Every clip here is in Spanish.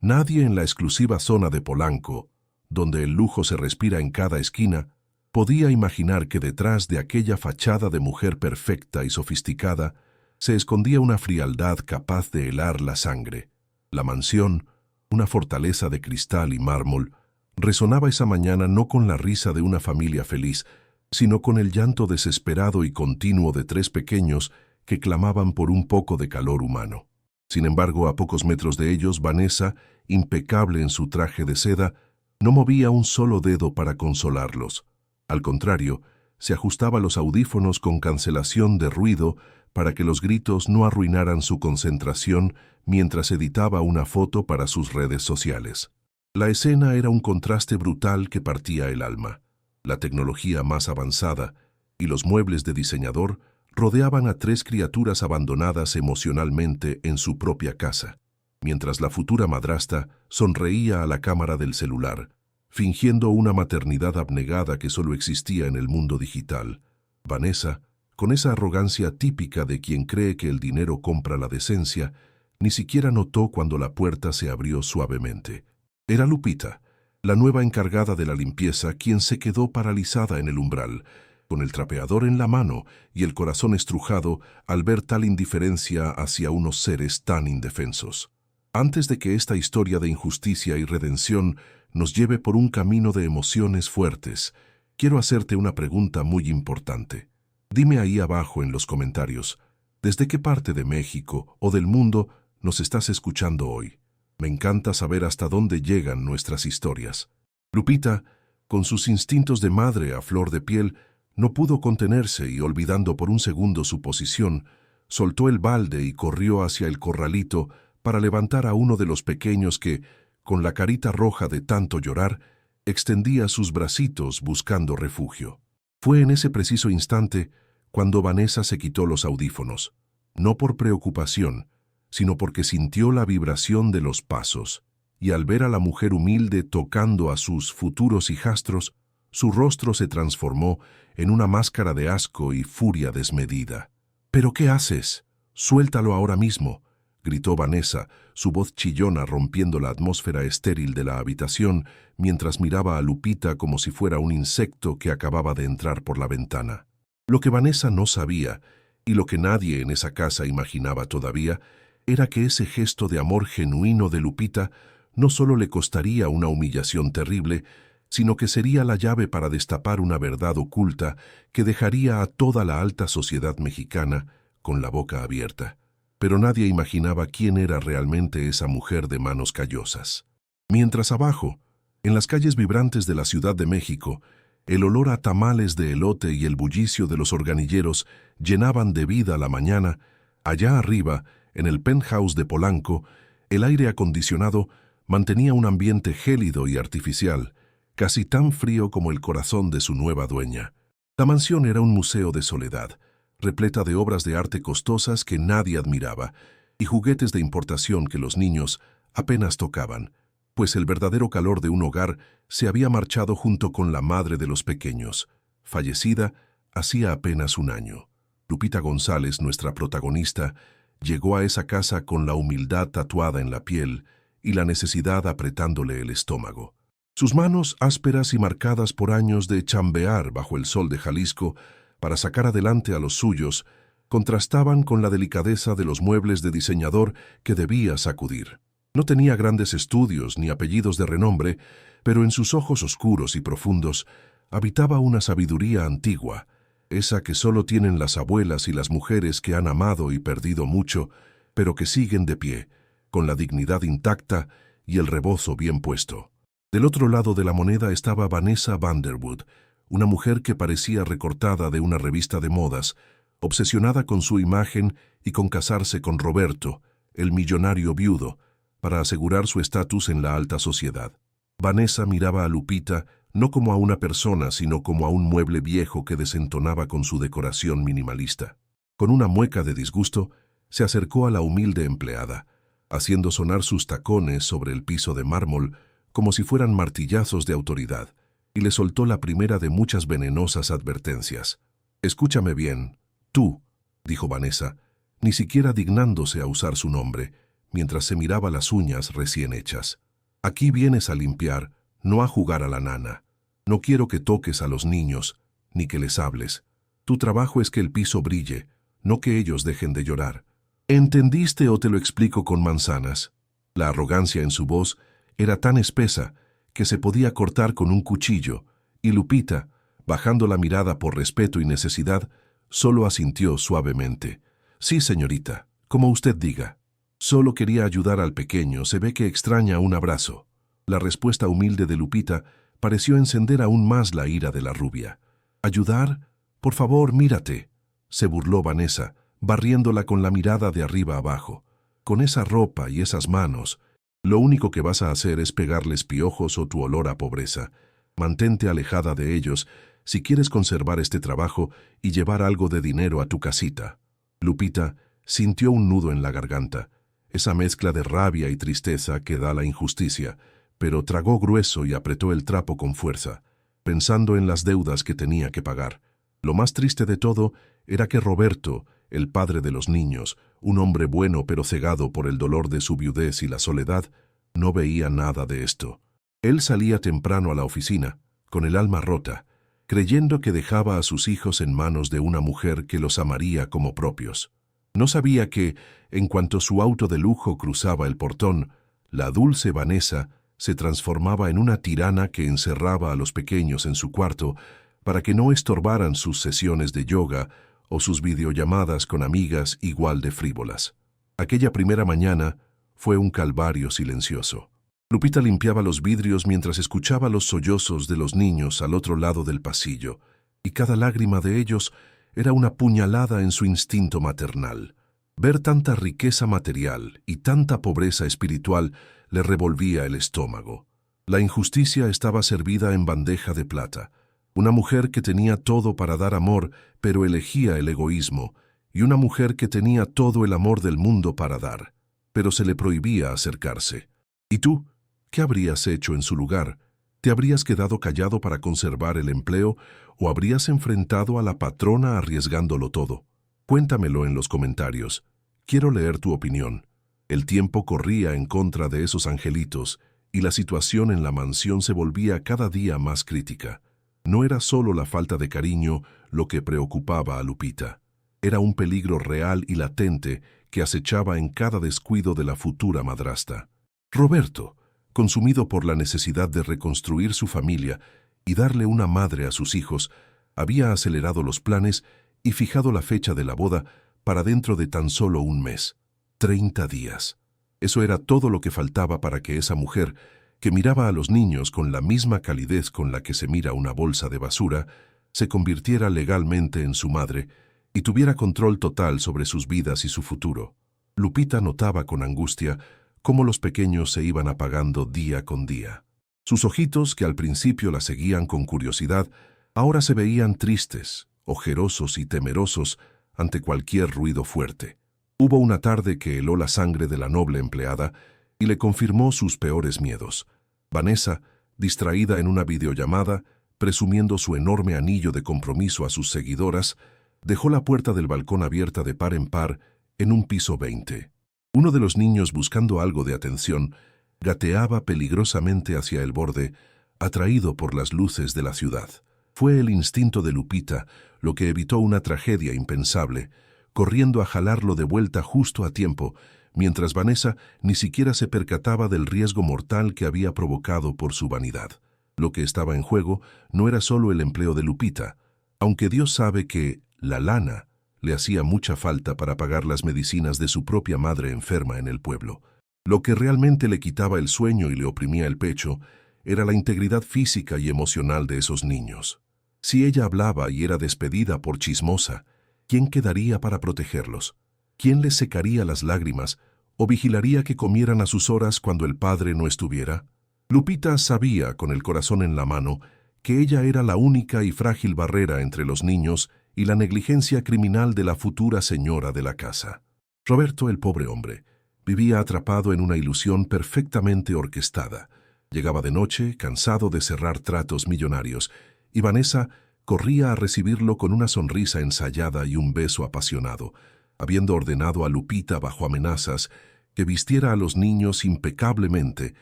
Nadie en la exclusiva zona de Polanco, donde el lujo se respira en cada esquina, podía imaginar que detrás de aquella fachada de mujer perfecta y sofisticada se escondía una frialdad capaz de helar la sangre. La mansión, una fortaleza de cristal y mármol, resonaba esa mañana no con la risa de una familia feliz, sino con el llanto desesperado y continuo de 3 pequeños que clamaban por un poco de calor humano. Sin embargo, a pocos metros de ellos, Vanessa, impecable en su traje de seda, no movía un solo dedo para consolarlos. Al contrario, se ajustaba los audífonos con cancelación de ruido para que los gritos no arruinaran su concentración mientras editaba una foto para sus redes sociales. La escena era un contraste brutal que partía el alma. La tecnología más avanzada y los muebles de diseñador rodeaban a 3 criaturas abandonadas emocionalmente en su propia casa, mientras la futura madrastra sonreía a la cámara del celular, fingiendo una maternidad abnegada que solo existía en el mundo digital. Vanessa, con esa arrogancia típica de quien cree que el dinero compra la decencia, ni siquiera notó cuando la puerta se abrió suavemente. Era Lupita, la nueva encargada de la limpieza, quien se quedó paralizada en el umbral, con el trapeador en la mano y el corazón estrujado al ver tal indiferencia hacia unos seres tan indefensos. Antes de que esta historia de injusticia y redención nos lleve por un camino de emociones fuertes, quiero hacerte una pregunta muy importante. Dime ahí abajo en los comentarios, ¿desde qué parte de México o del mundo nos estás escuchando hoy? Me encanta saber hasta dónde llegan nuestras historias. Lupita, con sus instintos de madre a flor de piel, no pudo contenerse y, olvidando por un segundo su posición, soltó el balde y corrió hacia el corralito para levantar a uno de los pequeños que, con la carita roja de tanto llorar, extendía sus bracitos buscando refugio. Fue en ese preciso instante cuando Vanessa se quitó los audífonos, no por preocupación, sino porque sintió la vibración de los pasos, y al ver a la mujer humilde tocando a sus futuros hijastros, su rostro se transformó en una máscara de asco y furia desmedida. «¿Pero qué haces? Suéltalo ahora mismo», gritó Vanessa, su voz chillona rompiendo la atmósfera estéril de la habitación mientras miraba a Lupita como si fuera un insecto que acababa de entrar por la ventana. Lo que Vanessa no sabía, y lo que nadie en esa casa imaginaba todavía, era que ese gesto de amor genuino de Lupita no solo le costaría una humillación terrible, sino que sería la llave para destapar una verdad oculta que dejaría a toda la alta sociedad mexicana con la boca abierta. Pero nadie imaginaba quién era realmente esa mujer de manos callosas. Mientras abajo, en las calles vibrantes de la Ciudad de México, el olor a tamales de elote y el bullicio de los organilleros llenaban de vida la mañana, allá arriba, en el penthouse de Polanco, el aire acondicionado mantenía un ambiente gélido y artificial, casi tan frío como el corazón de su nueva dueña. La mansión era un museo de soledad, repleta de obras de arte costosas que nadie admiraba y juguetes de importación que los niños apenas tocaban, pues el verdadero calor de un hogar se había marchado junto con la madre de los pequeños, fallecida hacía apenas un año. Lupita González, nuestra protagonista, llegó a esa casa con la humildad tatuada en la piel y la necesidad apretándole el estómago. Sus manos, ásperas y marcadas por años de chambear bajo el sol de Jalisco para sacar adelante a los suyos, contrastaban con la delicadeza de los muebles de diseñador que debía sacudir. No tenía grandes estudios ni apellidos de renombre, pero en sus ojos oscuros y profundos habitaba una sabiduría antigua, esa que solo tienen las abuelas y las mujeres que han amado y perdido mucho, pero que siguen de pie, con la dignidad intacta y el rebozo bien puesto. Del otro lado de la moneda estaba Vanessa Vanderwood, una mujer que parecía recortada de una revista de modas, obsesionada con su imagen y con casarse con Roberto, el millonario viudo, para asegurar su estatus en la alta sociedad. Vanessa miraba a Lupita no como a una persona, sino como a un mueble viejo que desentonaba con su decoración minimalista. Con una mueca de disgusto, se acercó a la humilde empleada, haciendo sonar sus tacones sobre el piso de mármol como si fueran martillazos de autoridad, y le soltó la primera de muchas venenosas advertencias. «Escúchame bien, tú», dijo Vanessa, ni siquiera dignándose a usar su nombre, mientras se miraba las uñas recién hechas. Aquí vienes a limpiar, no a jugar a la nana. No quiero que toques a los niños, ni que les hables. Tu trabajo es que el piso brille, no que ellos dejen de llorar. ¿Entendiste o te lo explico con manzanas? La arrogancia en su voz era tan espesa que se podía cortar con un cuchillo, y Lupita, bajando la mirada por respeto y necesidad, solo asintió suavemente. Sí, señorita, como usted diga. Solo quería ayudar al pequeño, se ve que extraña un abrazo. La respuesta humilde de Lupita pareció encender aún más la ira de la rubia. ¿Ayudar? Por favor, mírate, se burló Vanessa, barriéndola con la mirada de arriba abajo. Con esa ropa y esas manos, lo único que vas a hacer es pegarles piojos o tu olor a pobreza. Mantente alejada de ellos si quieres conservar este trabajo y llevar algo de dinero a tu casita. Lupita sintió un nudo en la garganta, esa mezcla de rabia y tristeza que da la injusticia, pero tragó grueso y apretó el trapo con fuerza, pensando en las deudas que tenía que pagar. Lo más triste de todo era que Roberto, el padre de los niños, un hombre bueno pero cegado por el dolor de su viudez y la soledad, no veía nada de esto. Él salía temprano a la oficina, con el alma rota, creyendo que dejaba a sus hijos en manos de una mujer que los amaría como propios. No sabía que, en cuanto su auto de lujo cruzaba el portón, la dulce Vanessa se transformaba en una tirana que encerraba a los pequeños en su cuarto para que no estorbaran sus sesiones de yoga o sus videollamadas con amigas igual de frívolas. Aquella primera mañana fue un calvario silencioso. Lupita limpiaba los vidrios mientras escuchaba los sollozos de los niños al otro lado del pasillo, y cada lágrima de ellos era una puñalada en su instinto maternal. Ver tanta riqueza material y tanta pobreza espiritual le revolvía el estómago. La injusticia estaba servida en bandeja de plata. Una mujer que tenía todo para dar amor, pero elegía el egoísmo, y una mujer que tenía todo el amor del mundo para dar, pero se le prohibía acercarse. ¿Y tú? ¿Qué habrías hecho en su lugar? ¿Te habrías quedado callado para conservar el empleo o habrías enfrentado a la patrona arriesgándolo todo? Cuéntamelo en los comentarios. Quiero leer tu opinión. El tiempo corría en contra de esos angelitos y la situación en la mansión se volvía cada día más crítica. No era solo la falta de cariño lo que preocupaba a Lupita. Era un peligro real y latente que acechaba en cada descuido de la futura madrastra. Roberto, consumido por la necesidad de reconstruir su familia y darle una madre a sus hijos, había acelerado los planes y fijado la fecha de la boda para dentro de tan solo un mes. 30 días. Eso era todo lo que faltaba para que esa mujer, que miraba a los niños con la misma calidez con la que se mira una bolsa de basura, se convirtiera legalmente en su madre y tuviera control total sobre sus vidas y su futuro. Lupita notaba con angustia cómo los pequeños se iban apagando día con día. Sus ojitos, que al principio la seguían con curiosidad, ahora se veían tristes, ojerosos y temerosos ante cualquier ruido fuerte. Hubo una tarde que heló la sangre de la noble empleada y le confirmó sus peores miedos. Vanessa, distraída en una videollamada, presumiendo su enorme anillo de compromiso a sus seguidoras, dejó la puerta del balcón abierta de par en par en un piso 20. Uno de los niños, buscando algo de atención, gateaba peligrosamente hacia el borde, atraído por las luces de la ciudad. Fue el instinto de Lupita lo que evitó una tragedia impensable, corriendo a jalarlo de vuelta justo a tiempo, mientras Vanessa ni siquiera se percataba del riesgo mortal que había provocado por su vanidad. Lo que estaba en juego no era solo el empleo de Lupita, aunque Dios sabe que la lana le hacía mucha falta para pagar las medicinas de su propia madre enferma en el pueblo. Lo que realmente le quitaba el sueño y le oprimía el pecho era la integridad física y emocional de esos niños. Si ella hablaba y era despedida por chismosa, ¿quién quedaría para protegerlos? ¿Quién les secaría las lágrimas o vigilaría que comieran a sus horas cuando el padre no estuviera? Lupita sabía, con el corazón en la mano, que ella era la única y frágil barrera entre los niños y la negligencia criminal de la futura señora de la casa. Roberto, el pobre hombre, vivía atrapado en una ilusión perfectamente orquestada. Llegaba de noche, cansado de cerrar tratos millonarios, y Vanessa corría a recibirlo con una sonrisa ensayada y un beso apasionado, habiendo ordenado a Lupita bajo amenazas que vistiera a los niños impecablemente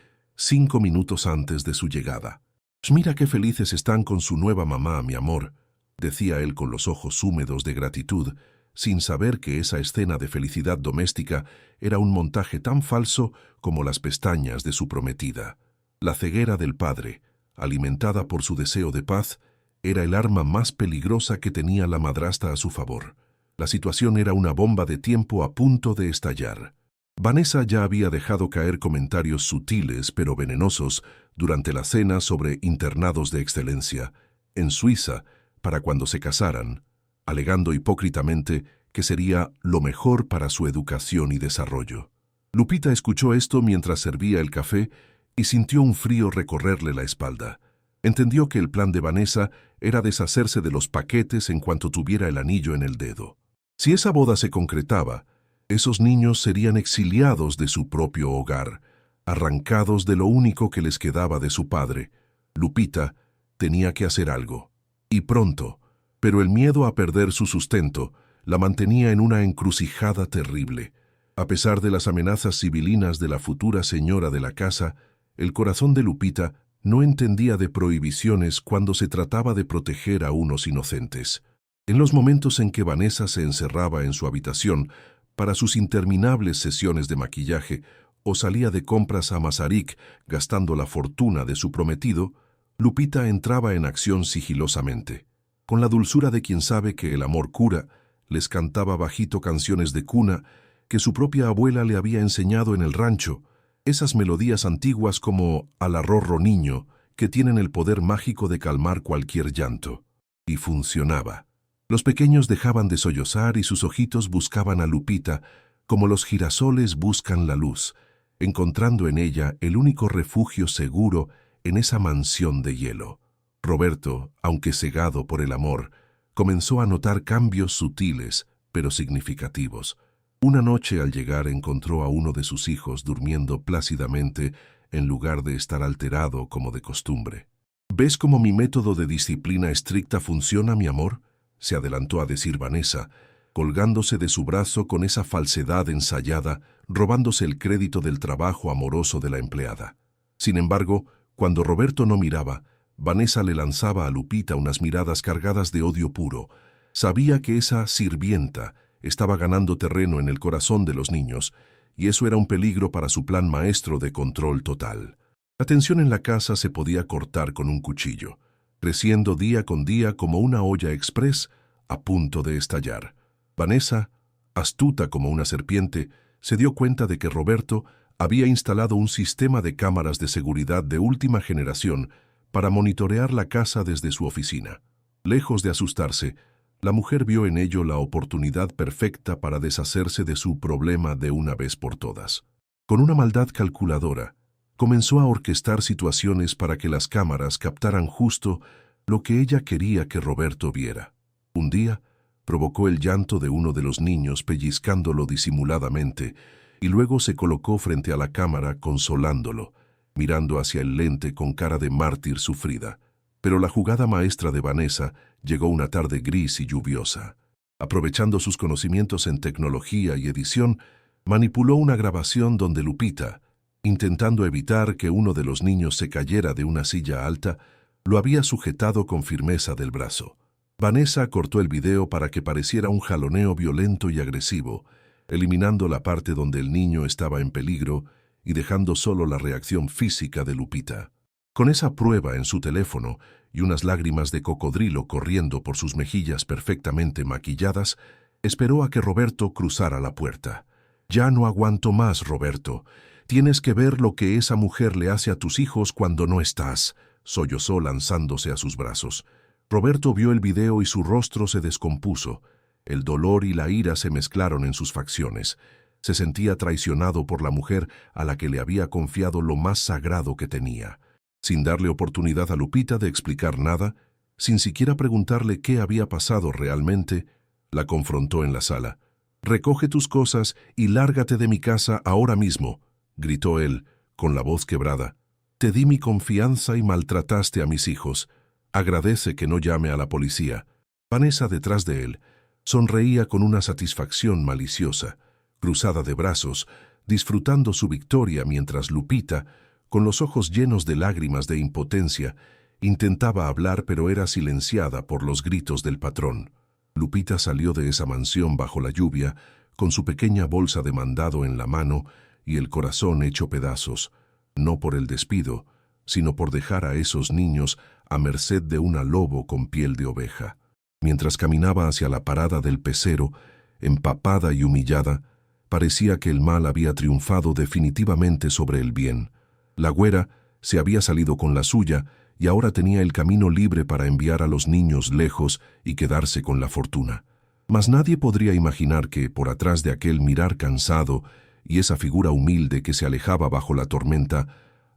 5 minutos antes de su llegada. «Mira qué felices están con su nueva mamá, mi amor», decía él con los ojos húmedos de gratitud, sin saber que esa escena de felicidad doméstica era un montaje tan falso como las pestañas de su prometida. La ceguera del padre, alimentada por su deseo de paz, era el arma más peligrosa que tenía la madrastra a su favor. La situación era una bomba de tiempo a punto de estallar. Vanessa ya había dejado caer comentarios sutiles pero venenosos durante la cena sobre internados de excelencia en Suiza para cuando se casaran, alegando hipócritamente que sería lo mejor para su educación y desarrollo. Lupita escuchó esto mientras servía el café y sintió un frío recorrerle la espalda. Entendió que el plan de Vanessa era deshacerse de los paquetes en cuanto tuviera el anillo en el dedo. Si esa boda se concretaba, esos niños serían exiliados de su propio hogar, arrancados de lo único que les quedaba de su padre. Lupita tenía que hacer algo, y pronto, pero el miedo a perder su sustento la mantenía en una encrucijada terrible. A pesar de las amenazas sibilinas de la futura señora de la casa, el corazón de Lupita no entendía de prohibiciones cuando se trataba de proteger a unos inocentes. En los momentos en que Vanessa se encerraba en su habitación para sus interminables sesiones de maquillaje o salía de compras a Masaryk gastando la fortuna de su prometido, Lupita entraba en acción sigilosamente. Con la dulzura de quien sabe que el amor cura, les cantaba bajito canciones de cuna que su propia abuela le había enseñado en el rancho, esas melodías antiguas como Al arrorro niño, que tienen el poder mágico de calmar cualquier llanto. Y funcionaba. Los pequeños dejaban de sollozar y sus ojitos buscaban a Lupita como los girasoles buscan la luz, encontrando en ella el único refugio seguro en esa mansión de hielo. Roberto, aunque cegado por el amor, comenzó a notar cambios sutiles pero significativos. Una noche al llegar encontró a uno de sus hijos durmiendo plácidamente en lugar de estar alterado como de costumbre. «¿Ves cómo mi método de disciplina estricta funciona, mi amor?», se adelantó a decir Vanessa, colgándose de su brazo con esa falsedad ensayada, robándose el crédito del trabajo amoroso de la empleada. Sin embargo, cuando Roberto no miraba, Vanessa le lanzaba a Lupita unas miradas cargadas de odio puro. Sabía que esa sirvienta estaba ganando terreno en el corazón de los niños, y eso era un peligro para su plan maestro de control total. La tensión en la casa se podía cortar con un cuchillo, creciendo día con día como una olla express a punto de estallar. Vanessa, astuta como una serpiente, se dio cuenta de que Roberto había instalado un sistema de cámaras de seguridad de última generación para monitorear la casa desde su oficina. Lejos de asustarse, la mujer vio en ello la oportunidad perfecta para deshacerse de su problema de una vez por todas. Con una maldad calculadora, comenzó a orquestar situaciones para que las cámaras captaran justo lo que ella quería que Roberto viera. Un día, provocó el llanto de uno de los niños pellizcándolo disimuladamente y luego se colocó frente a la cámara consolándolo, mirando hacia el lente con cara de mártir sufrida. Pero la jugada maestra de Vanessa llegó una tarde gris y lluviosa. Aprovechando sus conocimientos en tecnología y edición, manipuló una grabación donde Lupita, intentando evitar que uno de los niños se cayera de una silla alta, lo había sujetado con firmeza del brazo. Vanessa cortó el video para que pareciera un jaloneo violento y agresivo, eliminando la parte donde el niño estaba en peligro y dejando solo la reacción física de Lupita. Con esa prueba en su teléfono y unas lágrimas de cocodrilo corriendo por sus mejillas perfectamente maquilladas, esperó a que Roberto cruzara la puerta. «Ya no aguanto más, Roberto. Tienes que ver lo que esa mujer le hace a tus hijos cuando no estás», sollozó lanzándose a sus brazos. Roberto vio el video y su rostro se descompuso. El dolor y la ira se mezclaron en sus facciones. Se sentía traicionado por la mujer a la que le había confiado lo más sagrado que tenía. Sin darle oportunidad a Lupita de explicar nada, sin siquiera preguntarle qué había pasado realmente, la confrontó en la sala. «Recoge tus cosas y lárgate de mi casa ahora mismo», gritó él, con la voz quebrada. «Te di mi confianza y maltrataste a mis hijos. Agradece que no llame a la policía». Vanessa, detrás de él, sonreía con una satisfacción maliciosa. Cruzada de brazos, disfrutando su victoria mientras Lupita, con los ojos llenos de lágrimas de impotencia, intentaba hablar pero era silenciada por los gritos del patrón. Lupita salió de esa mansión bajo la lluvia, con su pequeña bolsa de mandado en la mano y el corazón hecho pedazos, no por el despido, sino por dejar a esos niños a merced de una lobo con piel de oveja. Mientras caminaba hacia la parada del pecero, empapada y humillada, parecía que el mal había triunfado definitivamente sobre el bien. La güera se había salido con la suya y ahora tenía el camino libre para enviar a los niños lejos y quedarse con la fortuna. Mas nadie podría imaginar que, por atrás de aquel mirar cansado y esa figura humilde que se alejaba bajo la tormenta,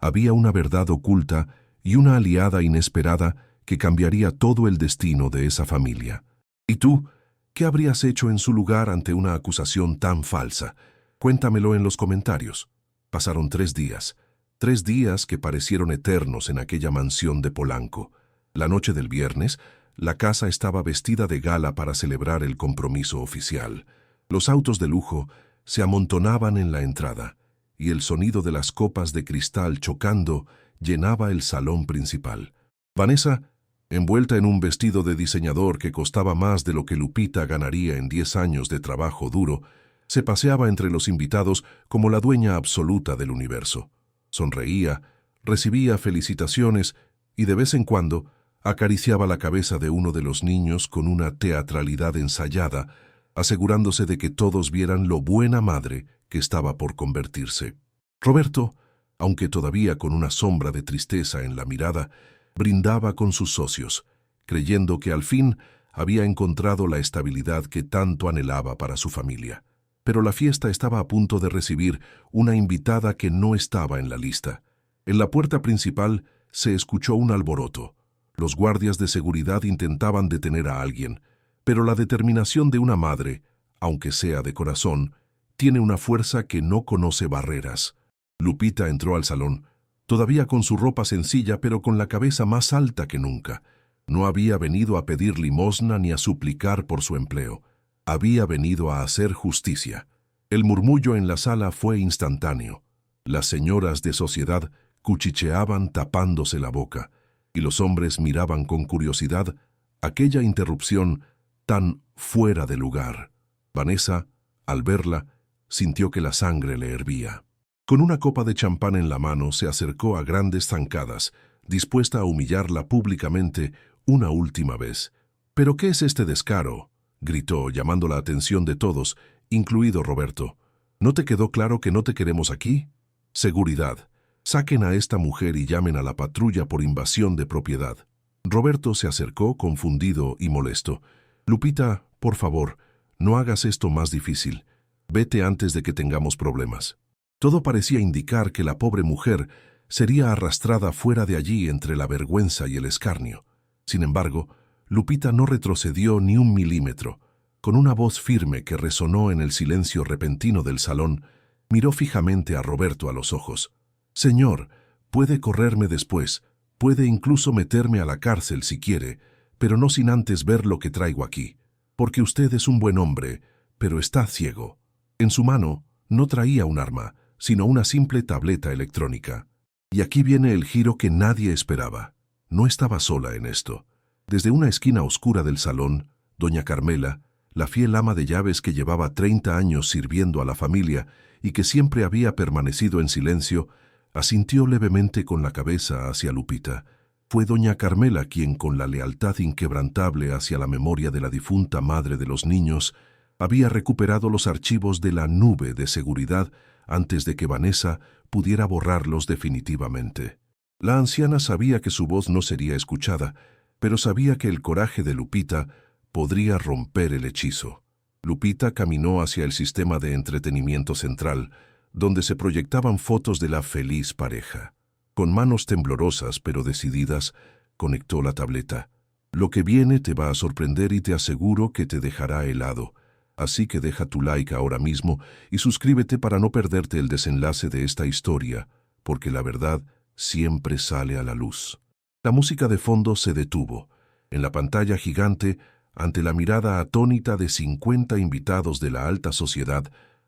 había una verdad oculta y una aliada inesperada que cambiaría todo el destino de esa familia. ¿Y tú? ¿Qué habrías hecho en su lugar ante una acusación tan falsa? Cuéntamelo en los comentarios. Pasaron 3 días. 3 días que parecieron eternos en aquella mansión de Polanco. La noche del viernes, la casa estaba vestida de gala para celebrar el compromiso oficial. Los autos de lujo se amontonaban en la entrada, y el sonido de las copas de cristal chocando llenaba el salón principal. Vanessa, envuelta en un vestido de diseñador que costaba más de lo que Lupita ganaría en 10 años de trabajo duro, se paseaba entre los invitados como la dueña absoluta del universo. Sonreía, recibía felicitaciones y de vez en cuando acariciaba la cabeza de uno de los niños con una teatralidad ensayada, asegurándose de que todos vieran lo buena madre que estaba por convertirse. Roberto, aunque todavía con una sombra de tristeza en la mirada, brindaba con sus socios, creyendo que al fin había encontrado la estabilidad que tanto anhelaba para su familia. Pero la fiesta estaba a punto de recibir una invitada que no estaba en la lista. En la puerta principal se escuchó un alboroto. Los guardias de seguridad intentaban detener a alguien, pero la determinación de una madre, aunque sea de corazón, tiene una fuerza que no conoce barreras. Lupita entró al salón, todavía con su ropa sencilla pero con la cabeza más alta que nunca. No había venido a pedir limosna ni a suplicar por su empleo. Había venido a hacer justicia. El murmullo en la sala fue instantáneo. Las señoras de sociedad cuchicheaban tapándose la boca, y los hombres miraban con curiosidad aquella interrupción tan fuera de lugar. Vanessa, al verla, sintió que la sangre le hervía. Con una copa de champán en la mano se acercó a grandes zancadas, dispuesta a humillarla públicamente una última vez. «¿Pero qué es este descaro?», gritó, llamando la atención de todos, incluido Roberto. «¿No te quedó claro que no te queremos aquí? Seguridad. Saquen a esta mujer y llamen a la patrulla por invasión de propiedad». Roberto se acercó, confundido y molesto. «Lupita, por favor, no hagas esto más difícil. Vete antes de que tengamos problemas». Todo parecía indicar que la pobre mujer sería arrastrada fuera de allí entre la vergüenza y el escarnio. Sin embargo, Lupita no retrocedió ni un milímetro. Con una voz firme que resonó en el silencio repentino del salón, miró fijamente a Roberto a los ojos. «Señor, puede correrme después, puede incluso meterme a la cárcel si quiere, pero no sin antes ver lo que traigo aquí. Porque usted es un buen hombre, pero está ciego». En su mano no traía un arma, sino una simple tableta electrónica. Y aquí viene el giro que nadie esperaba. No estaba sola en esto. Desde una esquina oscura del salón, doña Carmela, la fiel ama de llaves que llevaba 30 años sirviendo a la familia y que siempre había permanecido en silencio, asintió levemente con la cabeza hacia Lupita. Fue doña Carmela quien, con la lealtad inquebrantable hacia la memoria de la difunta madre de los niños, había recuperado los archivos de la nube de seguridad antes de que Vanessa pudiera borrarlos definitivamente. La anciana sabía que su voz no sería escuchada, pero sabía que el coraje de Lupita podría romper el hechizo. Lupita caminó hacia el sistema de entretenimiento central, donde se proyectaban fotos de la feliz pareja. Con manos temblorosas pero decididas, conectó la tableta. «Lo que viene te va a sorprender y te aseguro que te dejará helado. Así que deja tu like ahora mismo y suscríbete para no perderte el desenlace de esta historia, porque la verdad siempre sale a la luz». La música de fondo se detuvo. En la pantalla gigante, ante la mirada atónita de 50 invitados de la alta sociedad,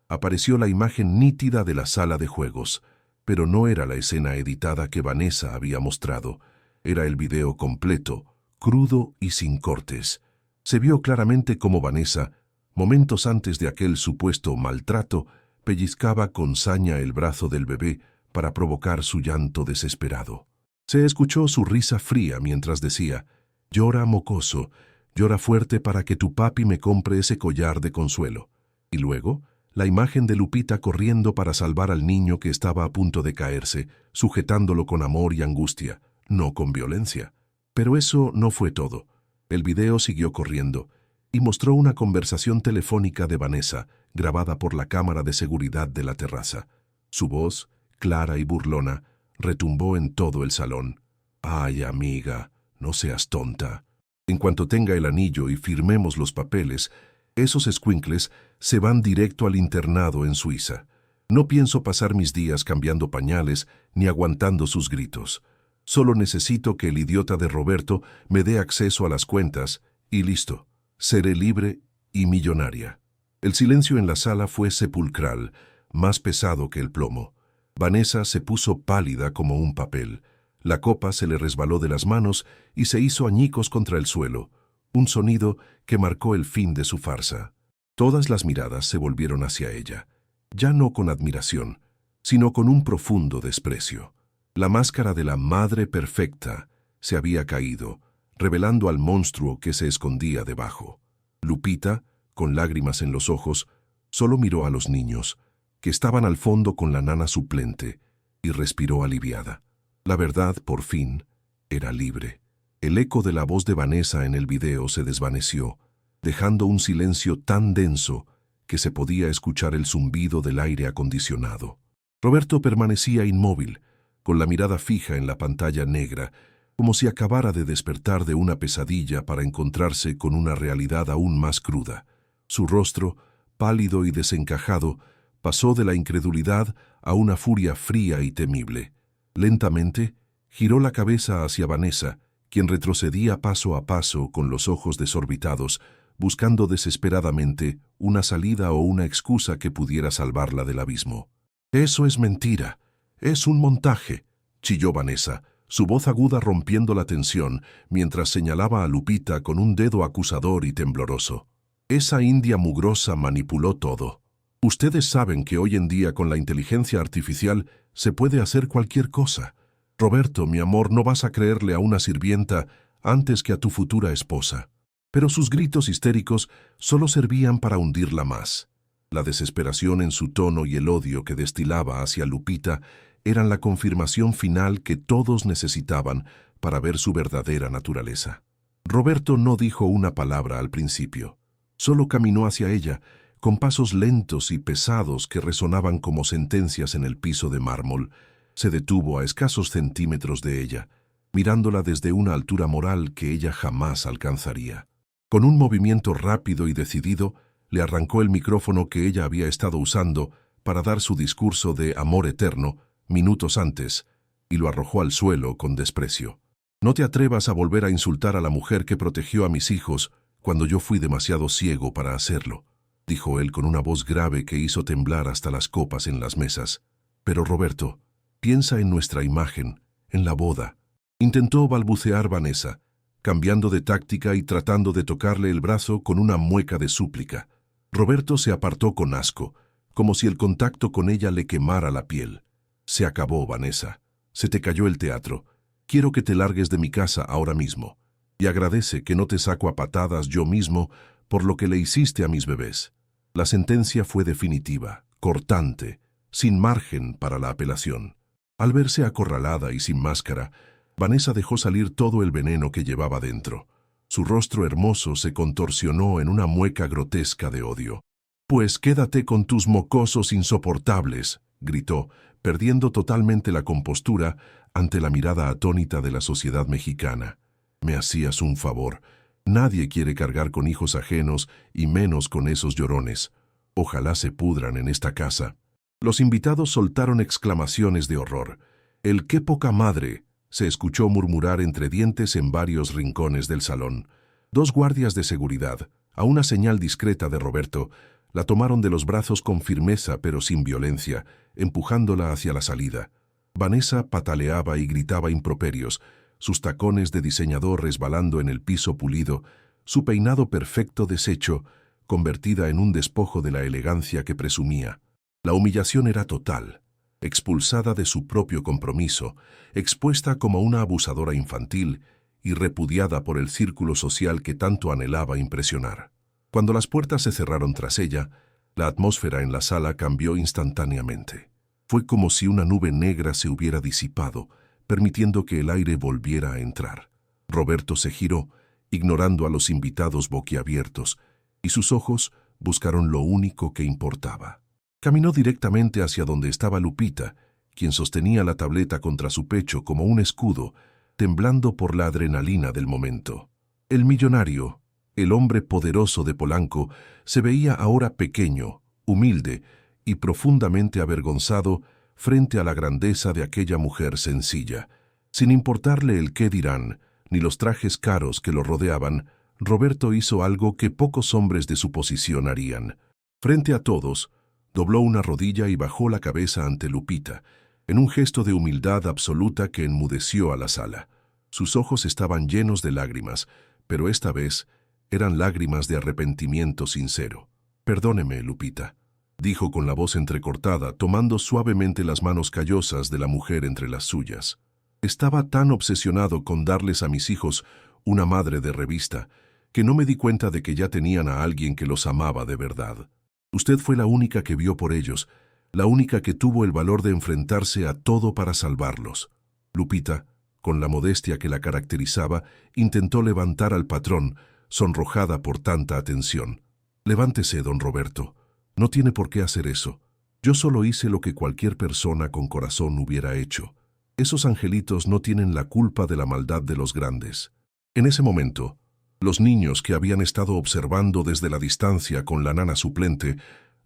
Apareció la imagen nítida de la sala de juegos, pero no era la escena editada que Vanessa había mostrado. Era el video completo, crudo y sin cortes. Se vio claramente cómo Vanessa, momentos antes de aquel supuesto maltrato, pellizcaba con saña el brazo del bebé para provocar su llanto desesperado. Se escuchó su risa fría mientras decía: «Llora, mocoso, llora fuerte para que tu papi me compre ese collar de consuelo». Y luego, la imagen de Lupita corriendo para salvar al niño que estaba a punto de caerse, sujetándolo con amor y angustia, no con violencia. Pero eso no fue todo. El video siguió corriendo y mostró una conversación telefónica de Vanessa, grabada por la cámara de seguridad de la terraza. Su voz, clara y burlona, retumbó en todo el salón. «Ay, amiga, no seas tonta. En cuanto tenga el anillo y firmemos los papeles, esos escuincles se van directo al internado en Suiza. No pienso pasar mis días cambiando pañales ni aguantando sus gritos. Solo necesito que el idiota de Roberto me dé acceso a las cuentas y listo. Seré libre y millonaria». El silencio en la sala fue sepulcral, más pesado que el plomo. Vanessa se puso pálida como un papel. La copa se le resbaló de las manos y se hizo añicos contra el suelo, un sonido que marcó el fin de su farsa. Todas las miradas se volvieron hacia ella, ya no con admiración, sino con un profundo desprecio. La máscara de la madre perfecta se había caído, revelando al monstruo que se escondía debajo. Lupita, con lágrimas en los ojos, solo miró a los niños, que estaban al fondo con la nana suplente, y respiró aliviada. La verdad, por fin, era libre. El eco de la voz de Vanessa en el video se desvaneció, dejando un silencio tan denso que se podía escuchar el zumbido del aire acondicionado. Roberto permanecía inmóvil, con la mirada fija en la pantalla negra, como si acabara de despertar de una pesadilla para encontrarse con una realidad aún más cruda. Su rostro, pálido y desencajado, pasó de la incredulidad a una furia fría y temible. Lentamente, giró la cabeza hacia Vanessa, quien retrocedía paso a paso con los ojos desorbitados, buscando desesperadamente una salida o una excusa que pudiera salvarla del abismo. «Eso es mentira, es un montaje», chilló Vanessa, su voz aguda rompiendo la tensión mientras señalaba a Lupita con un dedo acusador y tembloroso. «Esa india mugrosa manipuló todo. Ustedes saben que hoy en día con la inteligencia artificial se puede hacer cualquier cosa. Roberto, mi amor, no vas a creerle a una sirvienta antes que a tu futura esposa». Pero sus gritos histéricos solo servían para hundirla más. La desesperación en su tono y el odio que destilaba hacia Lupita eran la confirmación final que todos necesitaban para ver su verdadera naturaleza. Roberto no dijo una palabra al principio. Solo caminó hacia ella, con pasos lentos y pesados que resonaban como sentencias en el piso de mármol. Se detuvo a escasos centímetros de ella, mirándola desde una altura moral que ella jamás alcanzaría. Con un movimiento rápido y decidido, le arrancó el micrófono que ella había estado usando para dar su discurso de amor eterno minutos antes, y lo arrojó al suelo con desprecio. «No te atrevas a volver a insultar a la mujer que protegió a mis hijos cuando yo fui demasiado ciego para hacerlo», dijo él con una voz grave que hizo temblar hasta las copas en las mesas. «Pero Roberto, piensa en nuestra imagen, en la boda», intentó balbucear Vanessa, cambiando de táctica y tratando de tocarle el brazo con una mueca de súplica. Roberto se apartó con asco, como si el contacto con ella le quemara la piel. «Se acabó, Vanessa. Se te cayó el teatro. Quiero que te largues de mi casa ahora mismo. Y agradece que no te saco a patadas yo mismo por lo que le hiciste a mis bebés». La sentencia fue definitiva, cortante, sin margen para la apelación. Al verse acorralada y sin máscara, Vanessa dejó salir todo el veneno que llevaba dentro. Su rostro hermoso se contorsionó en una mueca grotesca de odio. «Pues quédate con tus mocosos insoportables», gritó, perdiendo totalmente la compostura ante la mirada atónita de la sociedad mexicana. «Me hacías un favor. Nadie quiere cargar con hijos ajenos y menos con esos llorones. Ojalá se pudran en esta casa». Los invitados soltaron exclamaciones de horror. «El qué poca madre», se escuchó murmurar entre dientes en varios rincones del salón. Dos guardias de seguridad, a una señal discreta de Roberto, La tomaron de los brazos con firmeza pero sin violencia, empujándola hacia la salida. Vanessa pataleaba y gritaba improperios, sus tacones de diseñador resbalando en el piso pulido, su peinado perfecto deshecho, convertida en un despojo de la elegancia que presumía. La humillación era total. Expulsada de su propio compromiso, expuesta como una abusadora infantil y repudiada por el círculo social que tanto anhelaba impresionar. Cuando las puertas se cerraron tras ella, la atmósfera en la sala cambió instantáneamente. Fue como si una nube negra se hubiera disipado, permitiendo que el aire volviera a entrar. Roberto se giró, ignorando a los invitados boquiabiertos, y sus ojos buscaron lo único que importaba. Caminó directamente hacia donde estaba Lupita, quien sostenía la tableta contra su pecho como un escudo, temblando por la adrenalina del momento. El millonario, el hombre poderoso de Polanco, se veía ahora pequeño, humilde y profundamente avergonzado frente a la grandeza de aquella mujer sencilla. Sin importarle el qué dirán, ni los trajes caros que lo rodeaban, Roberto hizo algo que pocos hombres de su posición harían. Frente a todos, dobló una rodilla y bajó la cabeza ante Lupita, en un gesto de humildad absoluta que enmudeció a la sala. Sus ojos estaban llenos de lágrimas, pero esta vez eran lágrimas de arrepentimiento sincero. «Perdóneme, Lupita», dijo con la voz entrecortada, tomando suavemente las manos callosas de la mujer entre las suyas. «Estaba tan obsesionado con darles a mis hijos una madre de revista, que no me di cuenta de que ya tenían a alguien que los amaba de verdad. Usted fue la única que vio por ellos, la única que tuvo el valor de enfrentarse a todo para salvarlos». Lupita, con la modestia que la caracterizaba, intentó levantar al patrón, sonrojada por tanta atención. «Levántese, don Roberto. No tiene por qué hacer eso. Yo solo hice lo que cualquier persona con corazón hubiera hecho. Esos angelitos no tienen la culpa de la maldad de los grandes». En ese momento, los niños que habían estado observando desde la distancia con la nana suplente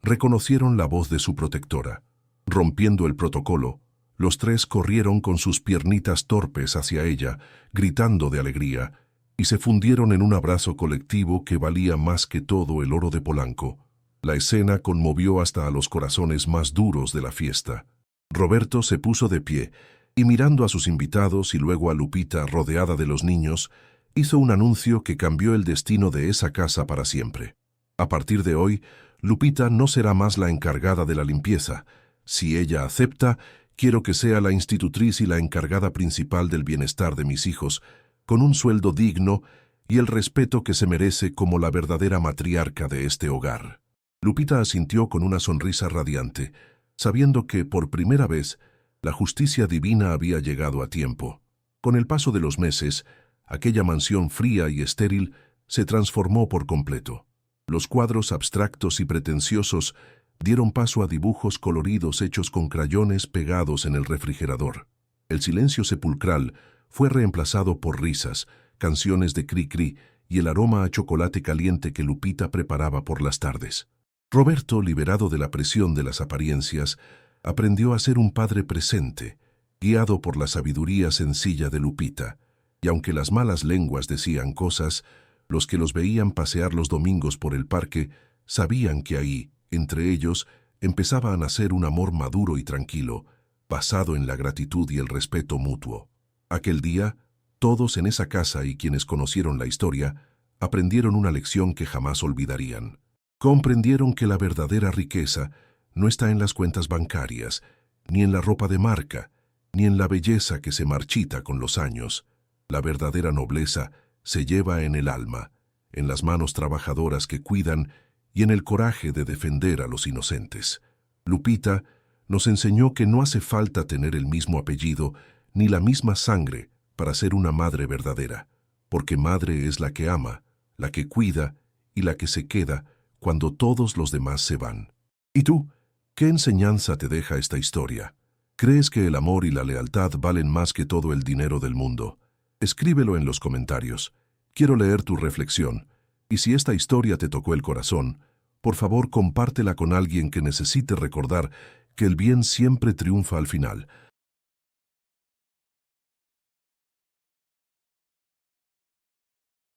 reconocieron la voz de su protectora. Rompiendo el protocolo, los tres corrieron con sus piernitas torpes hacia ella, gritando de alegría, y se fundieron en un abrazo colectivo que valía más que todo el oro de Polanco. La escena conmovió hasta a los corazones más duros de la fiesta. Roberto se puso de pie y, mirando a sus invitados y luego a Lupita rodeada de los niños, hizo un anuncio que cambió el destino de esa casa para siempre. A partir de hoy, Lupita no será más la encargada de la limpieza. Si ella acepta, quiero que sea la institutriz y la encargada principal del bienestar de mis hijos, con un sueldo digno y el respeto que se merece como la verdadera matriarca de este hogar. Lupita asintió con una sonrisa radiante, sabiendo que, por primera vez, la justicia divina había llegado a tiempo. Con el paso de los meses, aquella mansión fría y estéril se transformó por completo. Los cuadros abstractos y pretenciosos dieron paso a dibujos coloridos hechos con crayones pegados en el refrigerador. El silencio sepulcral fue reemplazado por risas, canciones de cri-cri y el aroma a chocolate caliente que Lupita preparaba por las tardes. Roberto, liberado de la presión de las apariencias, aprendió a ser un padre presente, guiado por la sabiduría sencilla de Lupita. Y aunque las malas lenguas decían cosas, los que los veían pasear los domingos por el parque sabían que ahí, entre ellos, empezaba a nacer un amor maduro y tranquilo, basado en la gratitud y el respeto mutuo. Aquel día, todos en esa casa y quienes conocieron la historia, aprendieron una lección que jamás olvidarían. Comprendieron que la verdadera riqueza no está en las cuentas bancarias, ni en la ropa de marca, ni en la belleza que se marchita con los años. La verdadera nobleza se lleva en el alma, en las manos trabajadoras que cuidan y en el coraje de defender a los inocentes. Lupita nos enseñó que no hace falta tener el mismo apellido ni la misma sangre para ser una madre verdadera, porque madre es la que ama, la que cuida y la que se queda cuando todos los demás se van. ¿Y tú? ¿Qué enseñanza te deja esta historia? ¿Crees que el amor y la lealtad valen más que todo el dinero del mundo? Escríbelo en los comentarios. Quiero leer tu reflexión. Y si esta historia te tocó el corazón, por favor compártela con alguien que necesite recordar que el bien siempre triunfa al final.